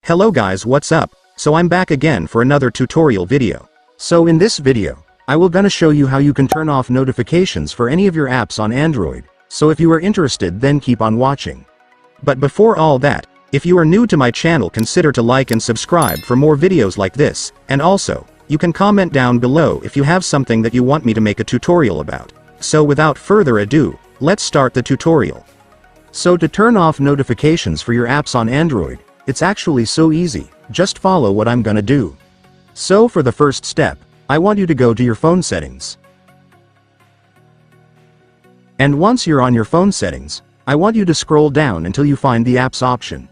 Hello guys, what's up? So I'm back again for another tutorial video. So in this video, I will gonna show you how you can turn off notifications for any of your apps on Android, so if you are interested then keep on watching. But before all that, if you are new to my channel consider to like and subscribe for more videos like this, and also, you can comment down below if you have something that you want me to make a tutorial about. So without further ado, let's start the tutorial. So to turn off notifications for your apps on Android, it's actually so easy, just follow what I'm gonna do. So for the first step, I want you to go to your phone settings. And once you're on your phone settings, I want you to scroll down until you find the apps option.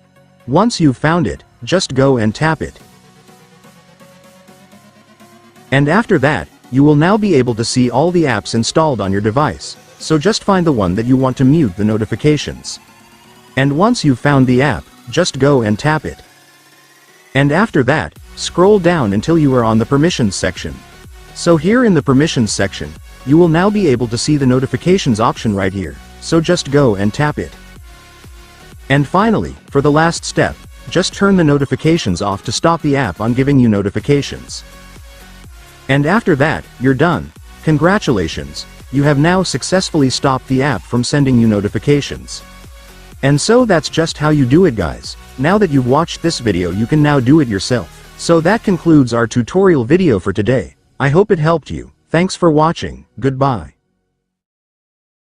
Once you've found it, just go and tap it. And after that, you will now be able to see all the apps installed on your device, so just find the one that you want to mute the notifications. And once you've found the app, just go and tap it. And after that, scroll down until you are on the permissions section. So here in the permissions section, you will now be able to see the notifications option right here, so just go and tap it. And finally, for the last step, just turn the notifications off to stop the app on giving you notifications. And after that, you're done. Congratulations, you have now successfully stopped the app from sending you notifications. And so that's just how you do it guys. Now that you've watched this video you can now do it yourself. So that concludes our tutorial video for today. I hope it helped you. Thanks for watching, goodbye.